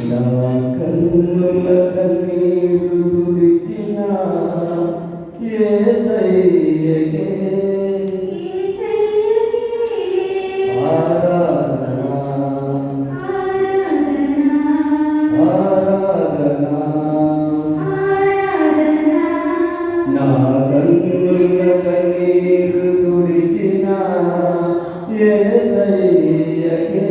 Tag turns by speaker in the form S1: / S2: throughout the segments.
S1: నా కన్నుల కన్నీరు తుడిచిన యేసయ్యకే ఆరాధన ఆరాధన నా కన్నుల కన్నీరు తుడిచిన యేసయ్యకే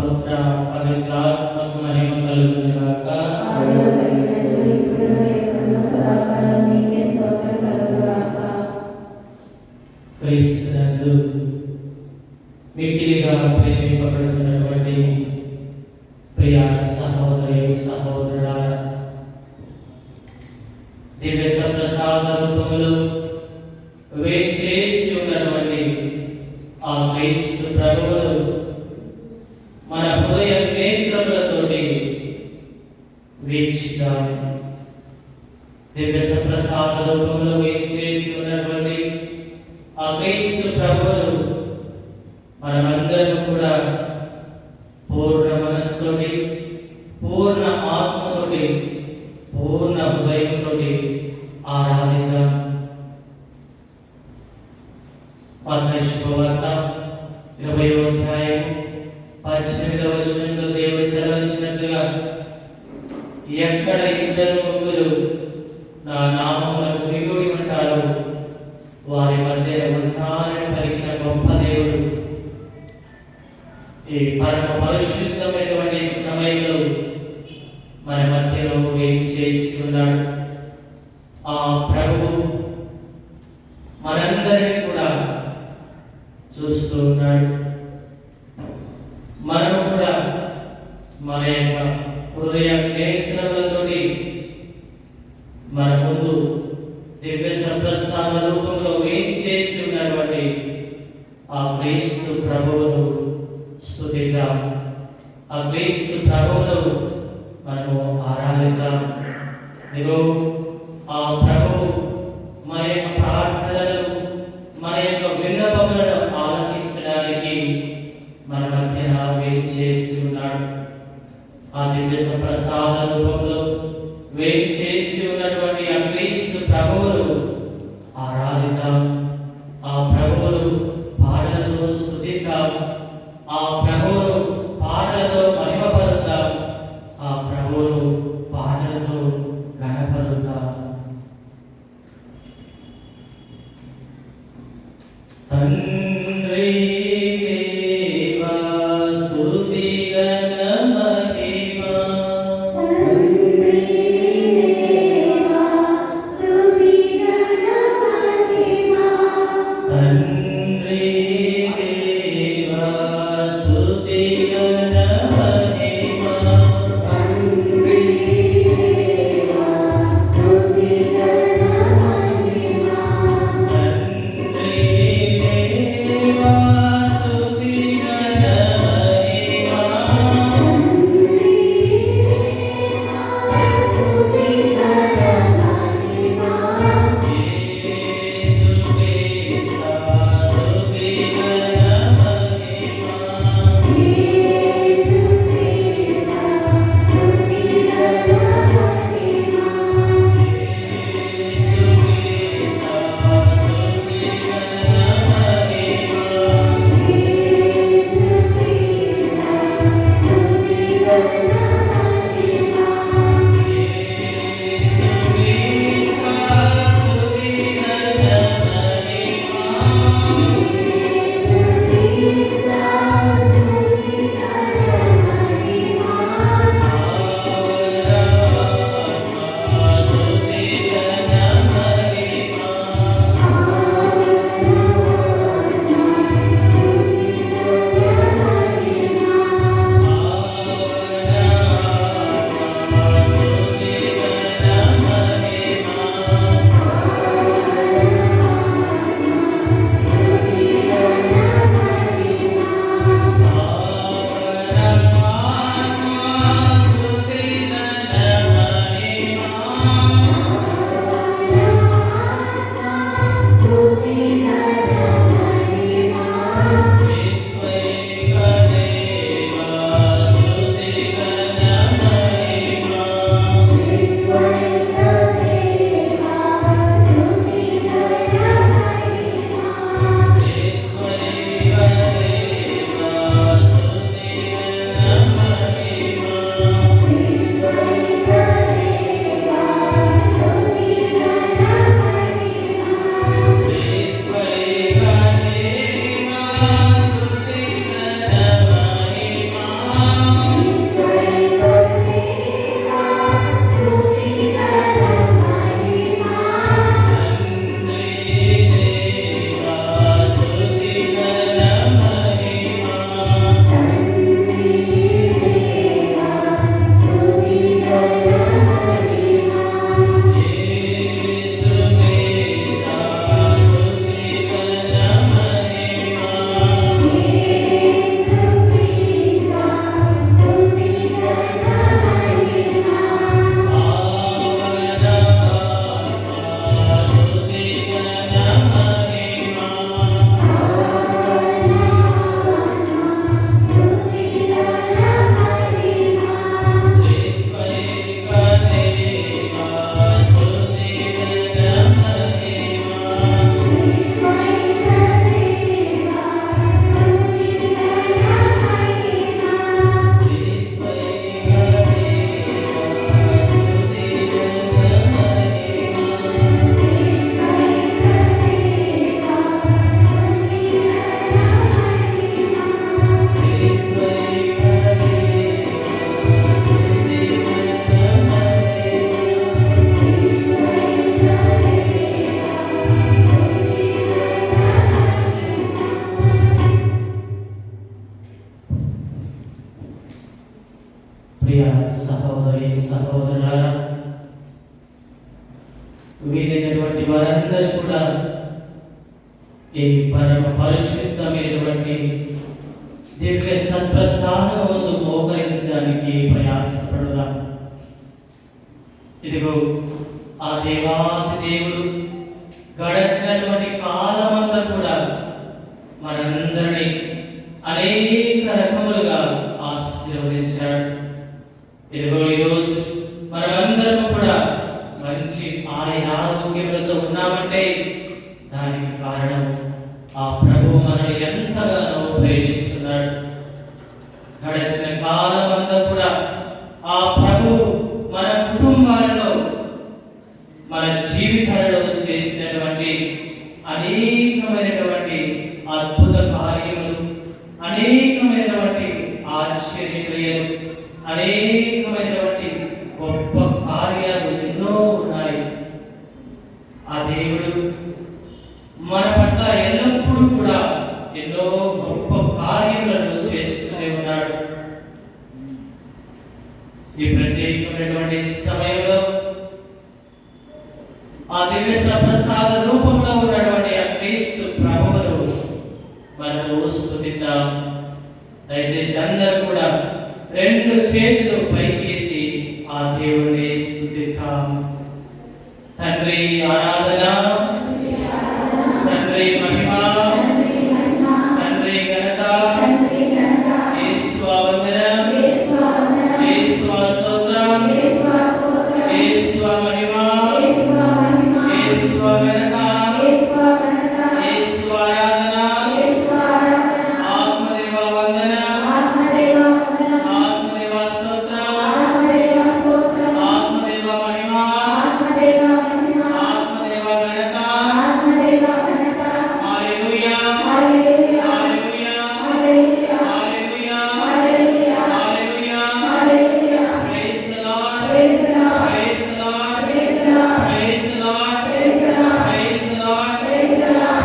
S2: పుత్ర పవిత్రాత్మకు మహిమ కలుగును గాక. క్రీస్తునందు మిక్కిలిగా ప్రేమింపబడుతున్నటువంటి ప్రియ సహోదరి సహోదరులారా, దివ్య సప్రసాద రూపములో వేచేసి ఉన్నటువంటి ఆ క్రీస్తు ప్రభువును మన హృదయ నేత్రములతోటి వీక్షిద్దాం. దివ్య సప్రసాద రూపంలో వేచేసి ఉన్నటువంటి ఆ క్రీస్తు ప్రభువును మనమందరం కూడా పూర్ణ మనస్సుతోటి, పూర్ణ ఆత్మతోటి, పూర్ణ హృదయంతో ఆరాధిద్దాం. మత్తయి శుభవార్త 20వ అధ్యాయం 18వ వచనంలో దేవుడు సెలవిచ్చినట్లుగా, ఎక్కడ ఇద్దరు ముగ్గురు నా నామమునకు కూడి ఉంటారో వారి మధ్య ఉంటానని పలికిన గొప్ప దేవుడు ఈ పరమ పరిశుద్ధమైనటువంటి సమయంలో మన మధ్యలో వేచేసి ఉన్నాడు. ఆ ప్రభువు మనందరినీ కూడా చూస్తూ ఉన్నాడు. మనము కూడా మన యొక్క హృదయ నేత్రములతోటి మన ముందు దివ్య సప్రసాద రూపంలో వేచేసి ఉన్నటువంటి ఆ క్రీస్తు ప్రభువును స్తుతిద్దాం. ఆ క్రీస్తు ప్రభువును మనము ఆరాధిద్దాం. ఇదిగో ఆ ప్రభువు మన యొక్క ప్రార్థనలను, మన యొక్క విన్నపములను ఆలకించడానికి మన మధ్యన వేచేసి ఉన్నాడు. ఆ దివ్య సప్రసాద రూపంలో వేచేసి ఉన్నటువంటి ఆ క్రీస్తు ప్రభువును ఆరాధిద్దాం. ఆ ప్రభువును పాటలతో స్తుతిద్దాం. ఆ ప్రభువును పాటలతో మహిమపరుద్దాం. ఆ ప్రభువును పాటలతో ఘనపరుద్దాం. తండ్రి దేవా స్తుతి ఘన మహిమ, తండ్రి దేవా స్తుతి ఘన మహిమ, తండ్రి దేవా స్తుతి ఘన మహిమ, యేసు క్రీస్తు స్తుతి ఘన మహిమ, ప్రియ సహోదరి సహోదరులారా, వీరైనటువంటి వారందరూ కూడా ఈ పరమ పరిశుద్ధమైనటువంటి దివ్య సత్ప్రసాదం ముందు మోకరించడానికి ప్రయాసపడదాం. ఇదిగో ఆ దేవాది దేవుడు గడచినటువంటి కాలమంతా కూడా మనందరినీ అనేక రకములుగా ఆశీర్వదించాడు. ఇదిగో ఈరోజు మనమందరం కూడా మంచి ఆయన ఆరోగ్యములతో ఉన్నామంటే దానికి కారణం ఆ ప్రభువు మనల్ని ఎంతగానో ప్రేమిస్తున్నాడు. గడిచిన కాలం అంతా కూడా ఆ ప్రభువు మన కుటుంబాలలో మన జీవితాలలో చేసినటువంటి అనేకమైనటువంటి అద్భుత కార్యములు, అనేకమైనటువంటి ఆశ్చర్యక్రియలు, అనేకమైనటువంటి గొప్ప కార్యాలు ఎన్నో ఉన్నాయి. ఆ దేవుడు మన పట్ల ఎల్లప్పుడూ కూడా ఎన్నో గొప్ప కార్యములను చేస్తూనే ఉన్నాడు. ఈ ప్రత్యేకమైనటువంటి సమయంలో ఆ దివ్య సప్రసాద రూపంలో ఉన్నటువంటి ఆ క్రీస్తు ప్రభువును మనము స్తుతిద్దాం. దయచేసి అందరూ కూడా రెండు చేతులు పైకి ఎత్తి ఆ దేవుణ్ణి స్తుతిద్దాం. తండ్రి ఆరాధన, తండ్రి మహిమ, తండ్రి ఘనత, యేసు వందనం, యేసు స్తోత్రం, యేసు మహిమ, యేసు ఘనత, యేసు ఆరాధన, ఆత్మదేవ వందనం, ఆత్మదేవ స్తోత్రం, ఆత్మదేవ మహిమ, ఆత్మదేవ ఘనత. Hallelujah, hallelujah, hallelujah, hallelujah. Praise the lord, praise the lord, praise the lord, praise the lord,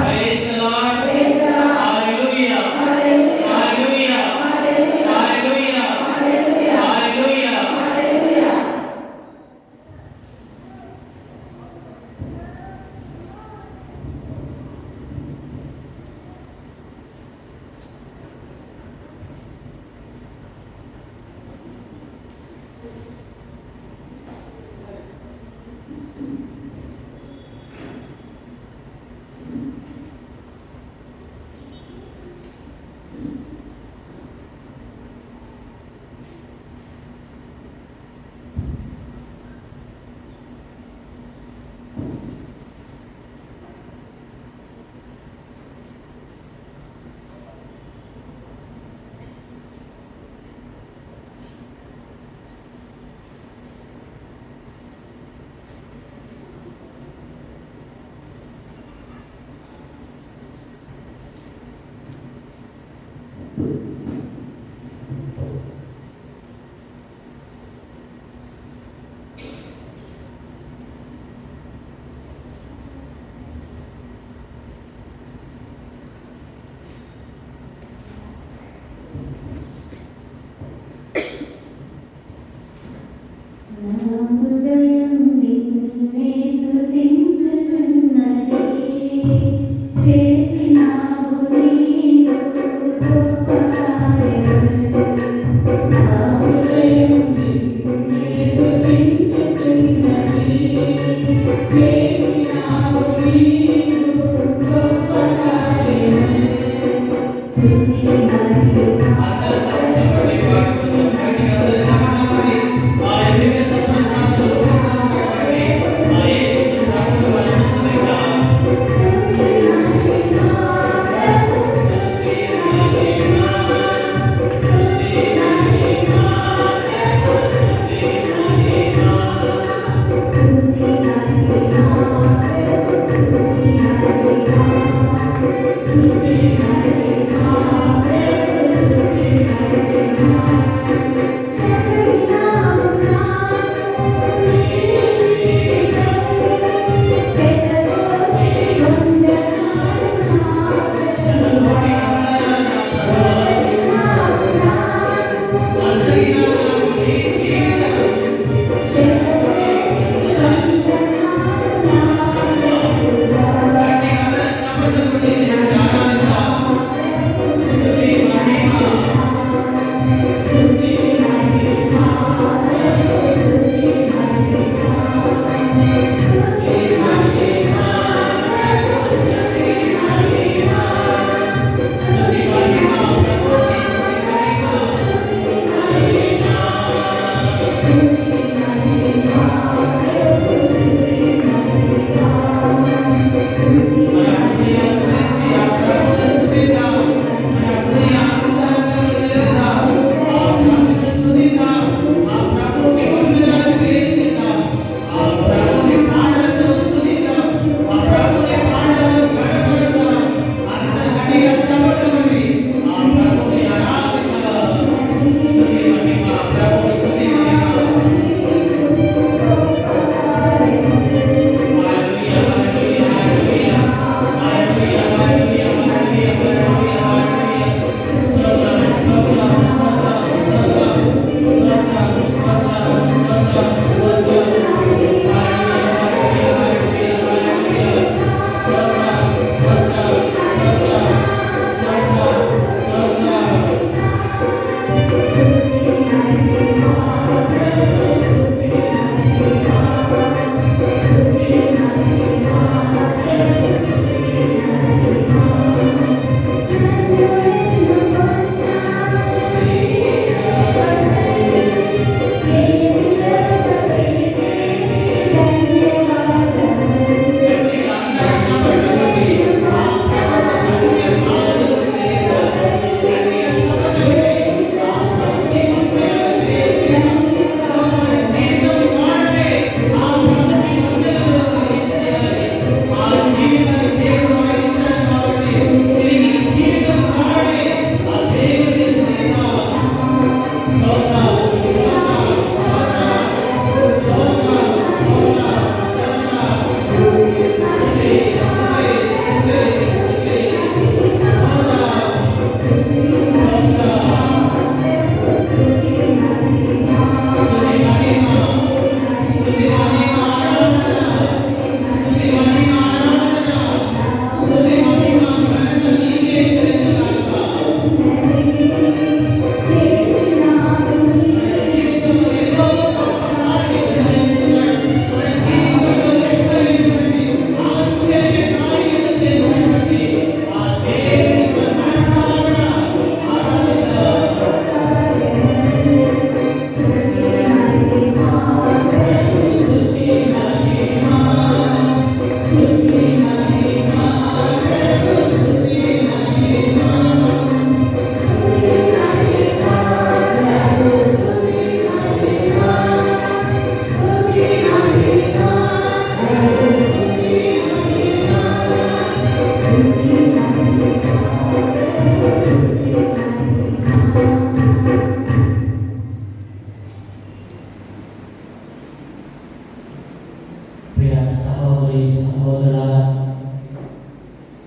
S2: praise the lord, praise the lord. Hallelujah, hallelujah, hallelujah, hallelujah.
S3: హృదయం నిన్నే స్తుతించుచున్నది, చేసినావు నీవు గొప్ప కార్యములు. నా హృదయం నిన్నే స్తుతించుచున్నది, చేసినావు నీవు గొప్ప కార్యములు. స్తుతి మరియు
S2: అందరూ చప్పట్లు కొట్టి పాడుకుందాం. అందరూ చప్పట్లు కొట్టి ఆ దివ్య సప్రసాద రూపంలో ఉన్నటువంటి ఆ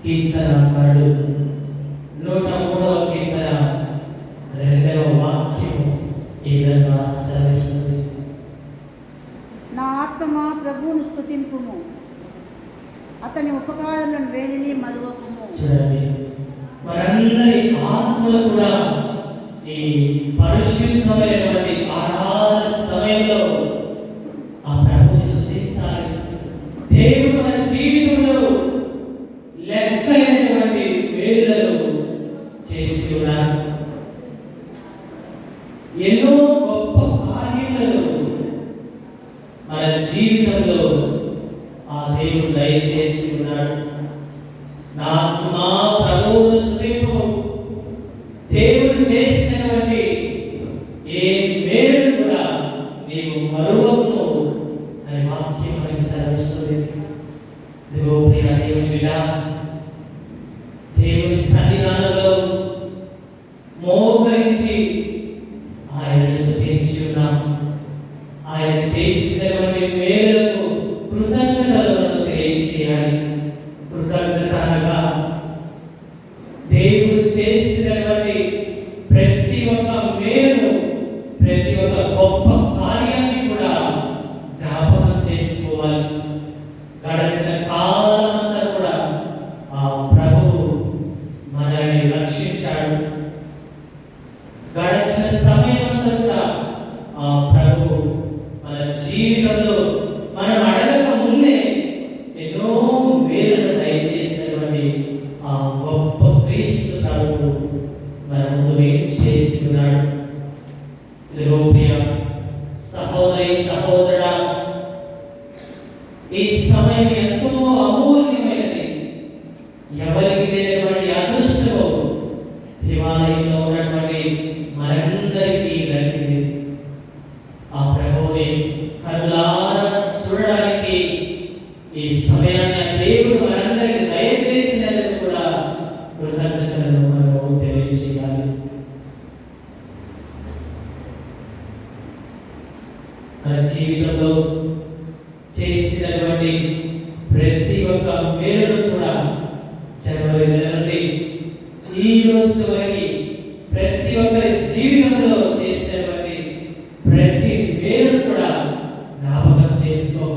S2: కీర్తనకారుడు 103వ కీర్తన 2వ వాక్యము ఈ విధంగా సెలవిస్తుంది.
S4: నా ఆత్మమా ప్రభువును స్తుతింపుము, అతని ఉపకారములను వేడిని మరువకుము.
S2: చూడండి, మనందరి ఆత్మలు కూడా ఈ పరిశుద్ధమైనటువంటి ఆరాధన సమయంలో ఆ ప్రభువుని స్తుతించాలి. దేవుడు మన జీవితంలో లెక్కలేనటువంటి మేలులను చేసి ఉన్నారు. ఎన్నో గొప్ప కార్యములను మన జీవితంలో ఆ దేవుడు దయచేసి ఉన్నాడు. నా ప్రభువును స్తుతింపు. దేవుడు చేసినటువంటి ఏ మేలు కూడా నీవు మరువకుము అనే వాక్యం మనకి సెలవిస్తుంది. ఇదిగో ప్రియ దేవుని బిడ్డ, దేవుని సన్నిధానంలో మోకరించి ఆయనను స్తుతించి ఉన్నాం. ఆయన చేసినటువంటి మేలులకు కృతజ్ఞతలను తెలియజేయాలి. కృతజ్ఞత అనగా దేవుడు చేసినటువంటి ప్రతి ఒక్క మేలు, ప్రతి ఒక్క గొప్ప కార్యాన్ని కూడా జ్ఞాపకం చేసుకోవాలి. గడిచిన కాలమంతా కూడా ఆ ప్రభువు మనల్ని రక్షించాడు. గడిచిన సమయం ద్రోప్రియ సహోదరి సహోదరుడా, ఈ సమయం ఎంతో అమూల్యమైనది. ఎవరికి లేనటువంటి అదృష్టము దేవాలయంలో ఉన్నటువంటి మనందరికీ దక్కింది. ఆ ప్రభువుని కనులారా చూడడానికి ఈ సమయాన్ని దేవుడు మనందరికీ దయచేసినందుకు కూడా కృతజ్ఞతలను మనం తెలియజేయాలి. మన జీవితంలో చేసినటువంటి ప్రతి ఒక్క మేలును కూడా జనవరి నెల నుండి ఈ రోజు వరకు ప్రతి ఒక్కరి జీవితంలో చేసినటువంటి ప్రతి మేలును కూడా జ్ఞాపకం చేసుకో.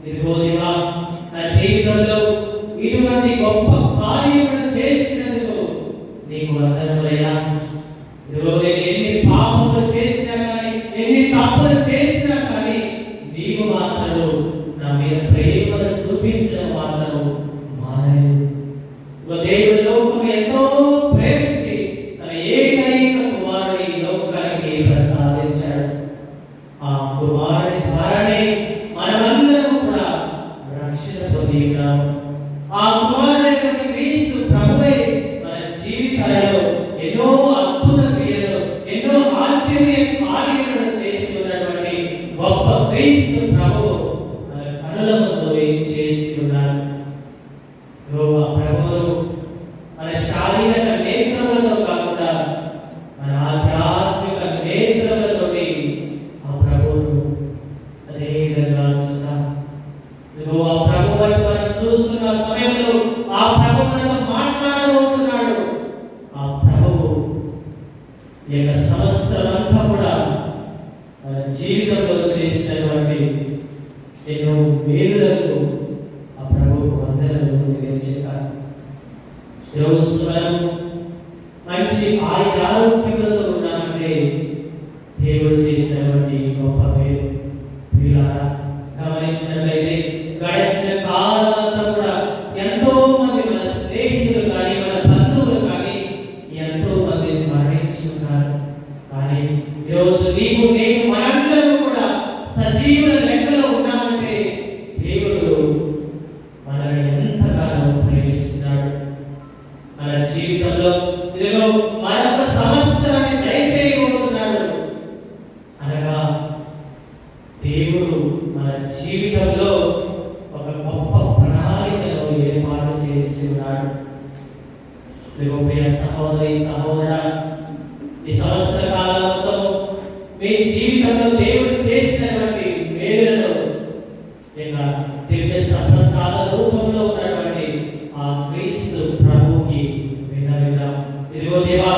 S2: ఇదిగో దేవా, నా జీవితంలో ఇటువంటి గొప్ప కార్యములు చేసినందుకు నీకు వందనములయ్యా. ఇదిగో నేను ఎన్ని పాపములు చేసినా కానీ, ఎన్ని తప్పులు చేసినా కానీ నీవు మాత్రము నా మీద ప్రేమను చూపించడం మాత్రము మానలేదు. దేవుడు లోకం ఎంతో ప్రేమించి తన ఏకైక కుమారుని లోకానికి ప్రసాదించాడు. ఆ కుమారుని ద్వారానే మనమందరం కూడా రక్షణ పొంది ఉన్నాము. ఆ కుమారుడైనటువంటి క్రీస్తు ప్రభువే మన జీవితాల్లో ఎన్నో అద్భుత క్రియలు, ఎన్నో ఆశ్చర్య కార్యములను చేసి ఉన్నటువంటి గొప్ప క్రీస్తు ప్రభువు మన కనుల ముందు చేసి ఉన్నాడు. ప్రభువు మన శారీరక నేత్రములతో కాకుండా మన ఆధ్యాత్మిక నేత్రములతో ఆ ప్రభువును అదే విధంగా చూద్దాం. ఆ ప్రభు వైపు మనం చూస్తున్న సమయంలో ఆ ప్రభు మనతో మాట్లాడబోతున్నాడు. ఆ ప్రభువు ఈ యొక్క సంవత్సరం అంతా కూడా మన జీవితంలో చేసినటువంటి ఎన్నో మేలులకు ఆ ప్రభువుకు వందనములు తెలియజేయాలి. ఈరోజు మనం మంచి ఆరోగ్యములతో ఉన్నామంటే దేవుడు చేసినటువంటి గొప్ప మేలు. ప్రియులారా, గమనించినట్లయితే గడిచిన కాలం అంతా కూడా ఎంతో మంది మన స్నేహితులు కానీ, మన బంధువులు కానీ ఎంతో మంది మరణించి ఉన్నారు. కానీ ఈరోజు నీవు నేను మనందరం కూడా సజీవుల లెక్కలో ఉన్నామంటే దేవుడు మనల్ని ఎంతగానో ప్రేమిస్తున్నాడు. మన జీవితంలో ఇదిగో మరొక సంవత్సరాన్ని దయచేయబోతున్నాడు. అనగా దేవుడు మన జీవితంలో ఒక గొప్ప ప్రణాళికను ఏర్పాటు చేసి ఉన్నాడు. ప్రియ సహోదరి సహోదరా, ఈ సంవత్సర కాలం మొత్తం మీ జీవితంలో దేవుడు చేసినటువంటి మేలులను దివ్య సప్రసాద రూపంలో ఉన్నటువంటి ఆ క్రీస్తు ప్రభువుకి విన్నవిద్దాం. ఇదిగో దేవా,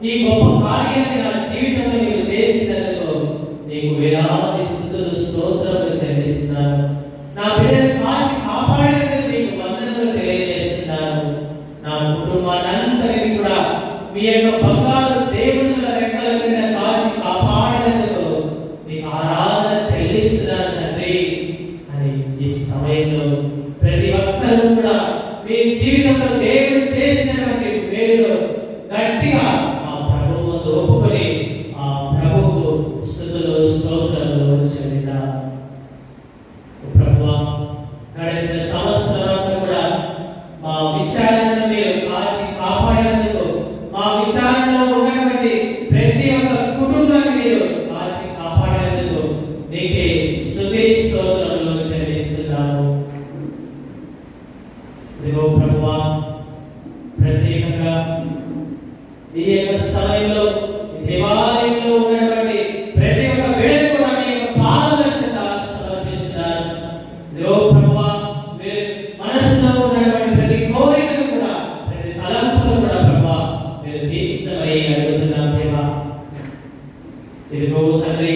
S2: ఈ గొప్ప కార్యాన్ని నా జీవితంలో నీవు చేసినందుకు నీకు వేలాది స్తుతులు స్తోత్రములు చెల్లిస్తున్నాను. నా బిడ్డను కాచి కాపాడినందుకు నీకు వందనములు తెలియజేస్తున్నాను. నా కుటుంబానందరినీ కూడా మీ యొక్క బంగారు దేవుళ్ళ రెక్కల మీద కాచి కాపాడినందుకు నీకు ఆరాధన చెల్లిస్తున్నాను తండ్రి అని ఈ సమయంలో ప్రతి ఒక్కరూ కూడా మీ జీవితంలో దేవుడు చేసినటువంటి మేలు గట్టిగా ఆ ప్రభువు ముందు ఒప్పుకొని ఆ ప్రభువుకు స్తుతులు స్తోత్రములు చెల్లిద్దాం. ప్రభువా, గడిచిన సంవత్సరం అంతా కూడా మా విచారణను మీరు కాచి కాపాడినందుకు, మా విచారణలో ఉన్నటువంటి ప్రతి ఒక్క కుటుంబాన్ని మీరు కాచి కాపాడినందుకు నీకే స్తుతి స్తోత్రములు చెల్లిస్తున్నాము. ఇదిగో ప్రభువా, ప్రత్యేకంగా ఈ యొక్క సమయంలో దేవాలయంలో ఉన్నటువంటి ప్రతి ఒక్క వేళ కూడా మీ యొక్క పాదముల చెంత సమర్పిస్తున్నారు. ఇదిగో ప్రభువా, మీరు మనసులో ఉన్నటువంటి ప్రతి కోరికను కూడా, ప్రతి తలంపును కూడా ప్రభువా మీరు తీర్చమని అడుగుతున్నాం దేవా. ఇదిగో తండ్రి,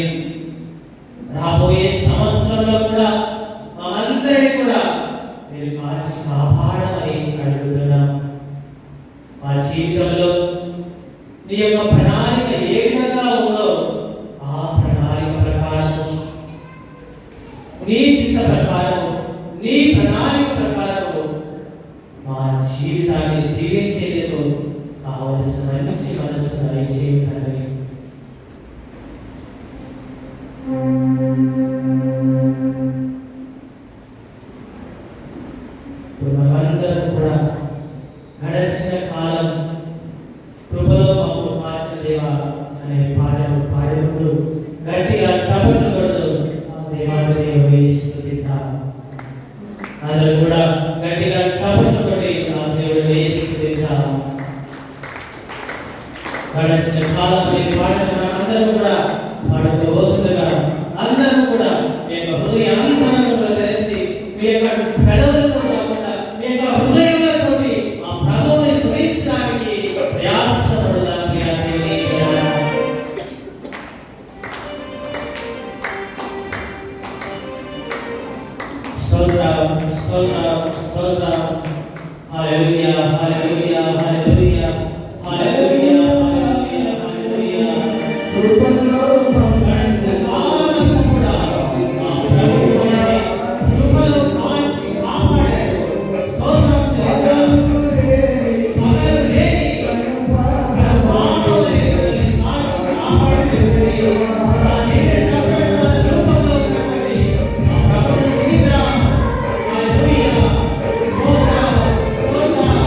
S2: రాబోయే సంవత్సరంలో కూడా మనందరినీ కూడా మీరు కాచి కాపాడమని అడుగుతున్నాం. మా జీవితంలో నీ యొక్క ప్రణాళిక ఏ విధంగా ఉందో ఆ ప్రణాళిక ప్రకారం, నీ చిత్త ప్రకారం, నీ ప్రణాళిక ప్రకారం మా జీవితాన్ని జీవించేందుకు కావలసిన మంచి మనసు దయచేయండి. ఇప్పుడు మనమందరం కూడా గడచిన కాలం కృపలో మమ్ము కాచిన దేవా అనే పాటను పాడుకుంటూ గట్టిగా చప్పట్లు కొడుతూ ఆ దేవాదేవుని స్తుతిద్దాం. అందరూ కూడా గట్టిగా చప్పట్లు కొట్టి ఆ దేవుడిని స్తుతిద్దాం. గడచిన కాలం అనే పాటను మనమందరం కూడా పాడుకోబోతుండగా అందరం కూడా మీ యొక్క హృదయాంతరంలో తెరిచి మీ యొక్క పెదవులతో కాకుండా మీ యొక్క హృదయంలోకి ఆ ప్రభువుని స్మరించడానికి ప్రయాసపడుదాం. ప్రియ దేవుని బిడ్డలారా. స్తోత్రం స్తోత్రం స్తోత్రం. హల్లెలూయా హల్లెలూయా హల్లెలూయా హల్లెలూయా హల్లెలూయా హల్లెలూయా.
S1: కృపలో
S2: గడచిన కాలం కూడా ఆ ప్రభువు మనల్ని కృపలో కాచి కాపాడాడు. స్తోత్రం చెల్లిద్దాం. పగలు రేయి మానవుని కాచి కాపాడాడు. ఆ దివ్య సప్రసాద రూపంలో ఉన్నటువంటి ఆ ప్రభువుని స్తుతిద్దాం. హల్లెలూయా. స్తోత్రం స్తోత్రం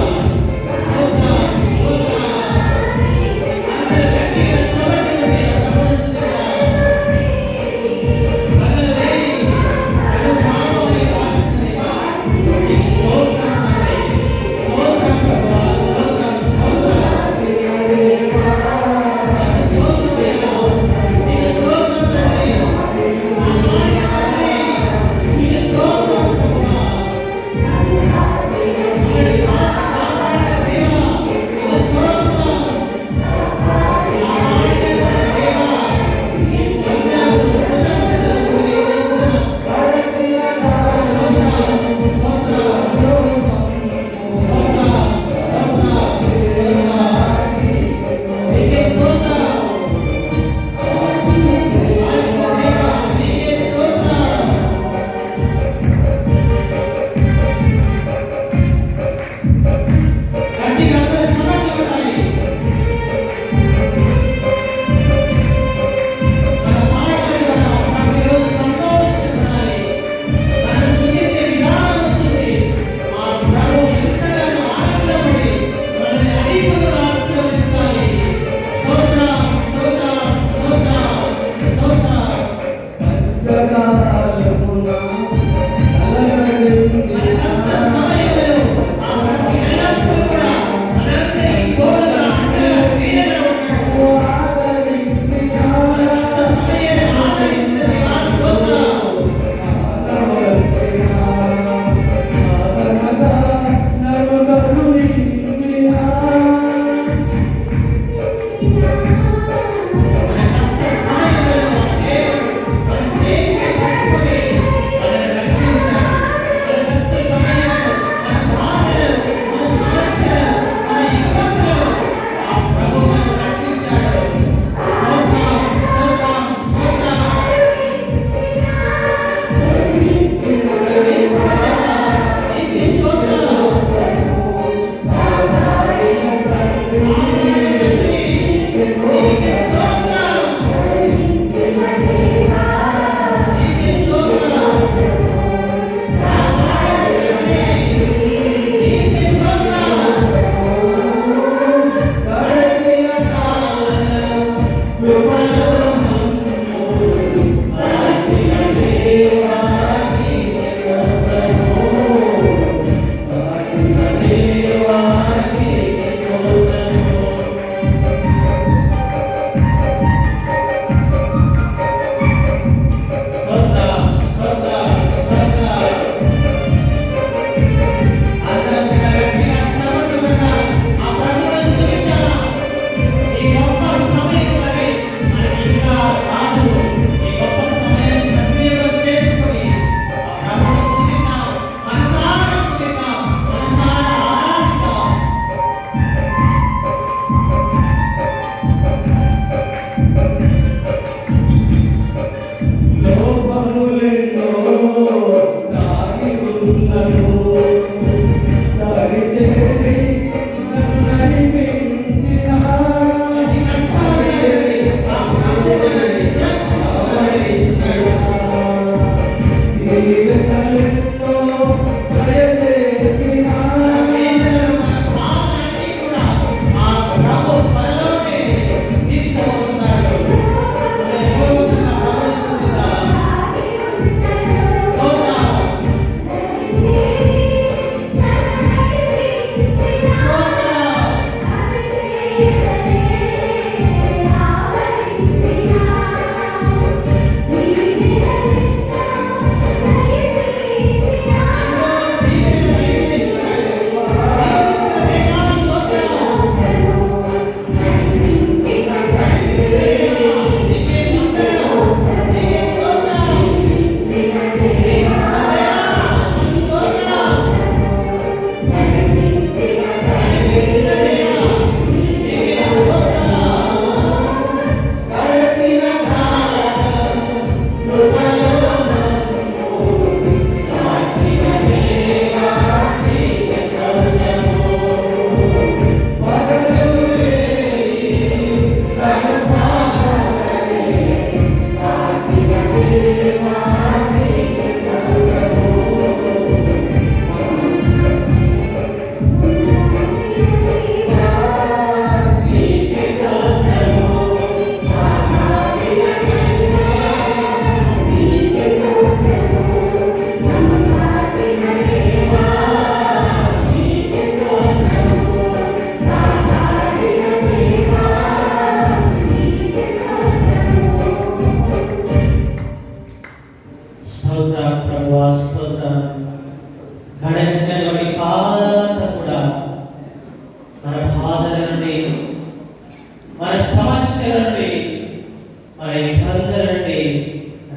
S2: నిబంధన నుండి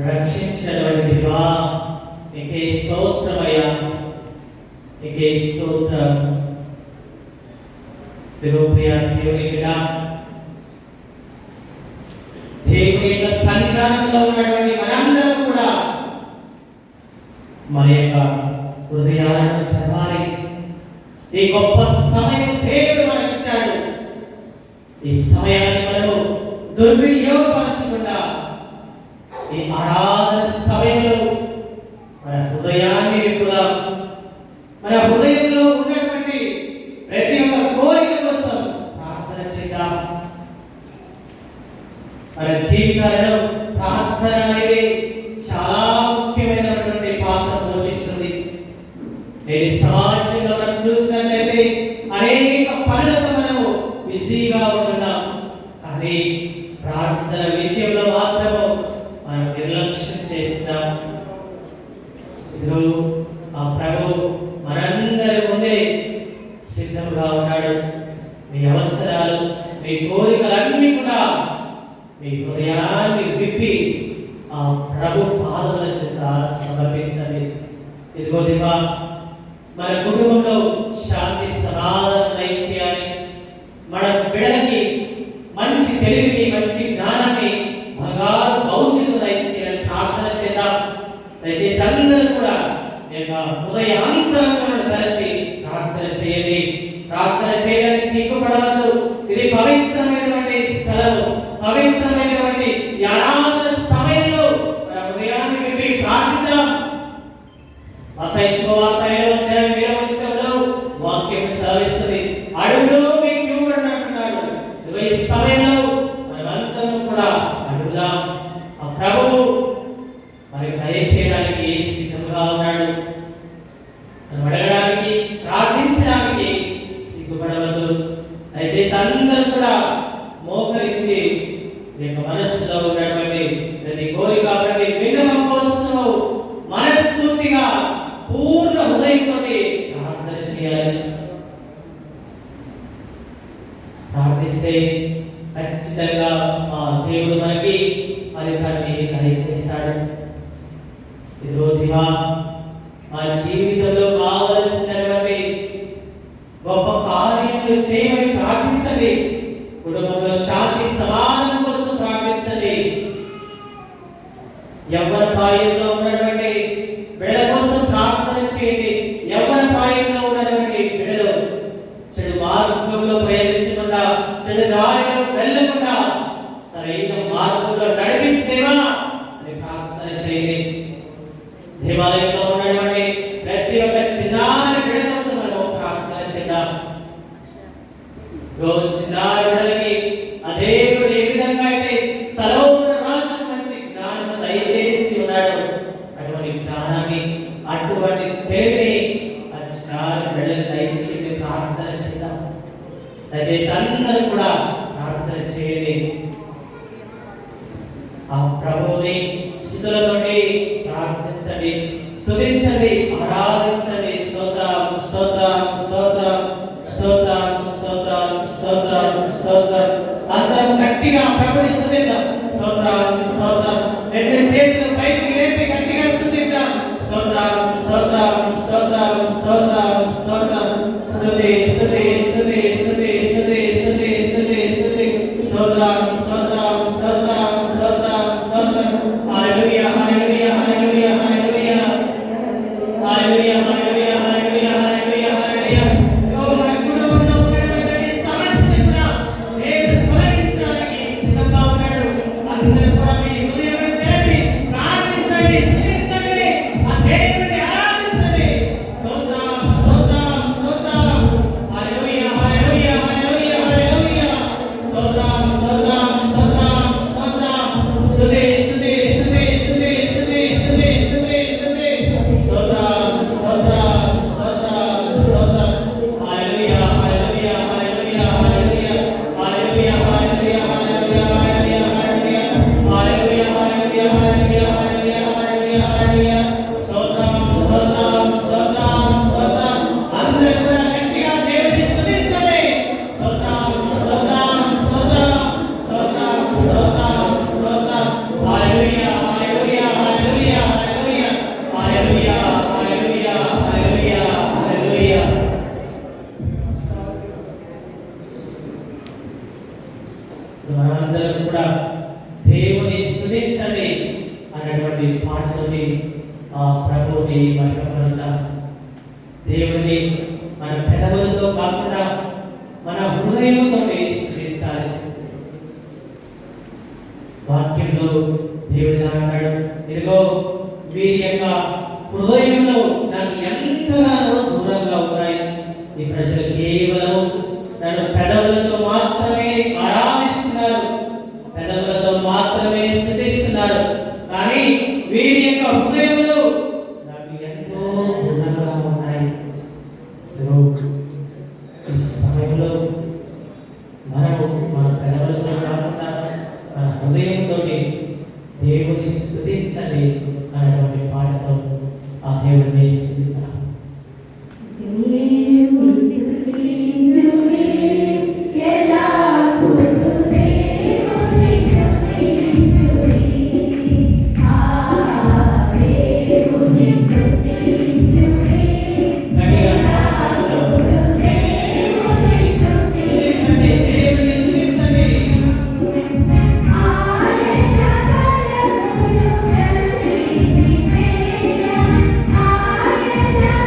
S2: రక్షించినటువంటి దేవా నీకే స్తోత్రమయ్యా, నీకే స్తోత్రం. ప్రియ దేవుని బిడ్డ, దేవుని యొక్క సన్నిధానంలో ఉన్నటువంటి మనందరం కూడా మన యొక్క హృదయాలను తెరవాలి. ఈ గొప్ప సమయం దేవుడు మనకు ఇచ్చాడు. ఈ సమయాన్ని మనము దుర్వినియోగపరచకుండా ఈ ఆరాధన సమయంలో మన హృదయాన్ని విప్పుదాం. మన హృదయంలో ఉన్నటువంటి ప్రతి ఒక్క కోరిక కోసం ప్రార్థన చేద్దాం. మన జీవితాలలో ప్రార్థన అనేది చాలా ముఖ్యమైనటువంటి పాత్ర పోషిస్తుంది. నేటి సమాజంలో మనం చూసినట్లయితే అనేక పనులతో మనము బిజీగా ఉంటున్నాం, కానీ ప్రార్థన విషయంలో మాత్రము మనం నిర్లక్ష్యం చేస్తున్నాం. ఇదిగో ఆ ప్రభు మనందరి ముందే సిద్ధంగా ఉన్నాడు. మీ అవసరాలు, మీ కోరికలన్నీ కూడా మీ హృదయాన్ని విప్పి ఆ ప్రభు పాదముల చెంత సమర్పించండి. ఇదిగో దేవా, మన కుటుంబంలో శాంతి సమాధానం దయచేయాలి. మన బిడ్డలకి మంచి తెలివిని, మంచి జ్ఞానాన్ని, బంగారు భవిష్యత్తు దయచేయాలని ప్రార్థన చేద్దాం. దయచేసి అందరూ కూడా హృదయ అంతరంగమును తెరచి ప్రార్థన చేయండి. ప్రార్థన చేయడానికి సిగ్గుపడవద్దు. ఇది పవిత్రమైనటువంటి స్థలము, పవిత్రమైనటువంటి ఆరాధన సమయంలో మన హృదయాన్ని విప్పి ప్రార్థిద్దాం. మత్తయి సువార్త 7వ వచనంలో వాక్యం సెలవిస్తుంది, అడుగులో మీకు ఇవ్వబడును అంటున్నాడు. ఈ సమయంలో మనమందరం కూడా అడుగుదాం. ఆ ప్రభువు మరి దయచేయడానికి సిద్ధంగా ఉన్నాడు. మనం అడగడానికి, ప్రార్థించడానికి సిగ్గుపడవద్దు. దయచేసి అందరూ కూడా మోకరించి మీ యొక్క మనస్సులో ఉన్నటువంటి ప్రతి కోరిక, ప్రతి విన్నపం కోసం మనస్ఫూర్తిగా పూర్ణ హృదయంతో ప్రార్థన చేయాలి. ప్రార్థిస్తే ఖచ్చితంగా ఆ దేవుడు మనకి ఫలితాన్ని దయచేస్తాడు. ఇదిగో దేవా, మా జీవితంలో కావలసినటువంటి గొప్ప కార్యములు చేయమని ప్రార్థించండి. కుటుంబంలో శాంతి సమాధానం కోసం ప్రార్థించండి. యవ్వన ప్రాయంలో ఉన్నటువంటి బిడ్డల కోసం ప్రార్థన చేయండి. యవ్వన ప్రాయంలో ఉన్నటువంటి బిడ్డలు చెడు మార్గంలో ప్రయాణించకుండా, చెడు దారిలో వెళ్ళకుండా సరైన మార్గంలో నడిపించేవా అని ప్రార్థన చేయండి. దేవాలయంలో ఉన్నటువంటి ప్రతి ఒక్క చిన్నారి బిడ్డ కోసం మనం ప్రార్థన చేద్దాం. రోజు చిన్నారి బిడ్డలకి ఆ దేవుడు ఏ విధంగా అయితే సలోమోను రాజుకు మంచి జ్ఞానం దయచేసి ఉన్నాడు, అటువంటి జ్ఞానాన్ని, అటువంటి తెలివిని ఆ చిన్నారి బిడ్డలకు దయచేసి ప్రార్థన చేద్దాం. దయచేసి అందరూ కూడా ప్రార్థన చేయండి. ఆ ప్రభువుని స్తుతులతోటి ప్రార్థించండి, స్తుతించండి, ఆరాధించండి. స్తోత్రం, స్తోత్రం, స్తోత్రం, స్తోత్రం, స్తోత్రం, స్తోత్రం, స్తోత్రం. అందరం గట్టిగా ప్రభుని స్తుతిద్దాం. స్తోత్రం, స్తోత్రం. రెండు చేతులు పైకి లేపి గట్టిగా స్తుతిద్దాం. స్తోత్రం, స్తోత్రం, స్తోత్రం, స్తోత్రం, స్తోత్రం. స్తుతి, స్తుతి, స్తుతి, స్తుతి, స్తుతి, స్తుతి, స్తుతి, స్తుతి. స్తోత్రం, స్తోత్రం, స్తోత్రం, స్తోత్రం, స్తోత్రం. హల్లెలూయా, hallelujah, hallelujah, hallelujah. Hallelujah, hallelujah, hallelujah, hallelujah, హల్లెలూయా. మన కుటుంబంలో ఉన్నటువంటి సమస్య కూడా దేవుడు తొలగించడానికి సిద్ధంగా ఉన్నాడు. అనేటువంటి పాటతోటి ఆ ప్రభువుని మహిమపడతాం. దేవుని మన పెదవులతో కాకుండా మన హృదయంతో స్తుతించాలి. వాక్యంలో దేవుడు అన్నాడు, ఇదిగో వీరి యొక్క హృదయంలో నాకు ఎంతగానో దూరంగా ఉన్నాయి. ఈ ప్రజలు కేవలం నన్ను పెదవులతో మాత్రమే ఆరాధిస్తున్నారు, పెదవులతో మాత్రమే స్తుతిస్తున్నారు, కానీ వీరి యొక్క హృదయంలో నాకు ఎంతో దూరంగా ఉన్నాయి. ఈ సమయంలో మనము మన పెదవులతో కాకుండా మన హృదయంతో దేవుని స్తుతించండి అనేటువంటి పాటతో ఆ దేవుడిని స్తుతిద్దాం.
S3: Yeah.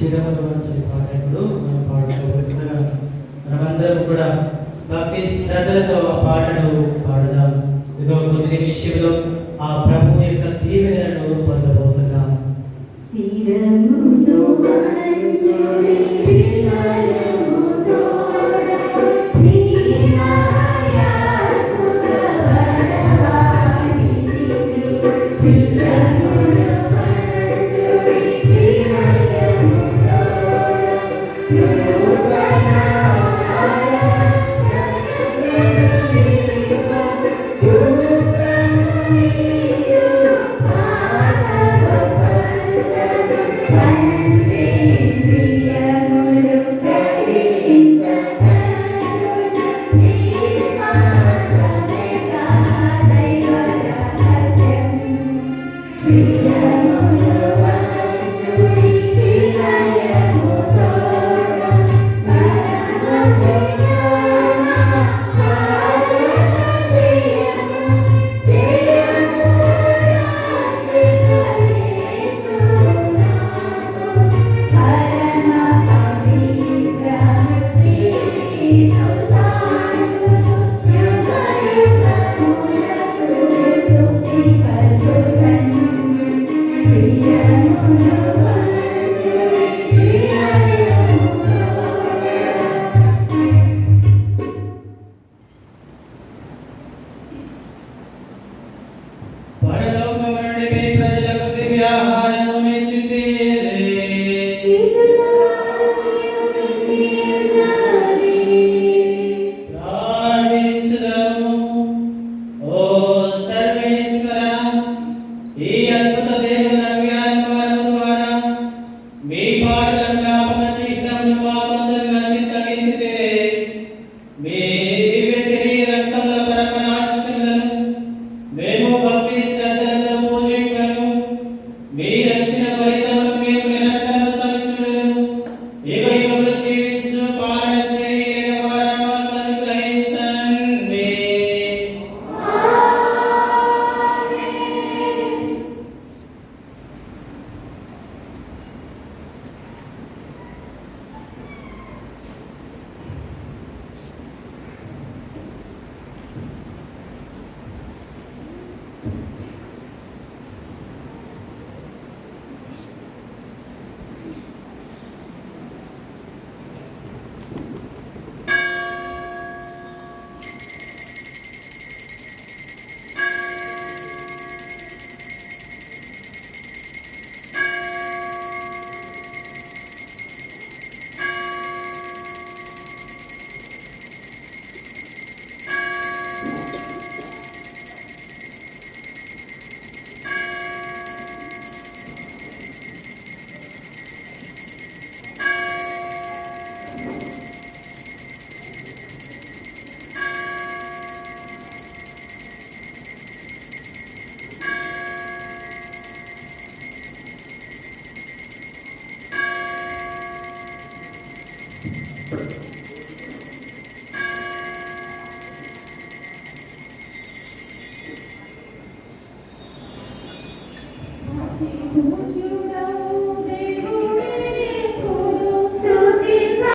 S2: శిరములు వంచని పాటలు మనం పాడుకోబోతుండగా మనమందరం కూడా భక్తి శ్రద్ధలతో ఆ పాటలు పాడదాం. ఇదిగో కొద్ది నిమిషంలో ఆ ప్రభు యొక్క దీవెనలను పొందబోతున్నాం.
S3: శిరమును వంచుడి విలయము తోడ నీమాయాత్మక వరవాణిని శిరమును వంచుడి విలయము తోడ యోగనార రసమేవ దుఃఖమునియు పంచేంద్రియములు గ్రహించగలరు నిశ్వాసమే దైవ రహస్యం. శిరములు వంచుడి విలయము తోడ పరమ జ్ఞాన భారతీయము జయము పరమ పవిత్రము శ్రీను సాధును యుగ యుగములకు స్తుతి కలుగను. శిరమును వంచుడి విలయము తోడ
S2: పరలోకము నుండి మీ ప్రజలకు దివ్యాహారము నిచ్చితిరే. ప్రార్థించుదాము. ఓ సర్వేశ్వర, ఈ అద్భుత దేవద్రవ్యానుభవము ద్వారా మీ పాటల జ్ఞాపక చిహ్నమును మా కోసంగా చింతగించితిరే. మీ దివ్య శరీర రక్తముల పరమనాశనములను మేము భక్తి శ్రద్ధలతో పూజింపను. మీ రక్షణ ఫలితమును మేము నిరంతరం చవించును. యుగ యుగములు జీవించు పాలన చేయని వారము అనుగ్రహించండి.
S3: Thank you.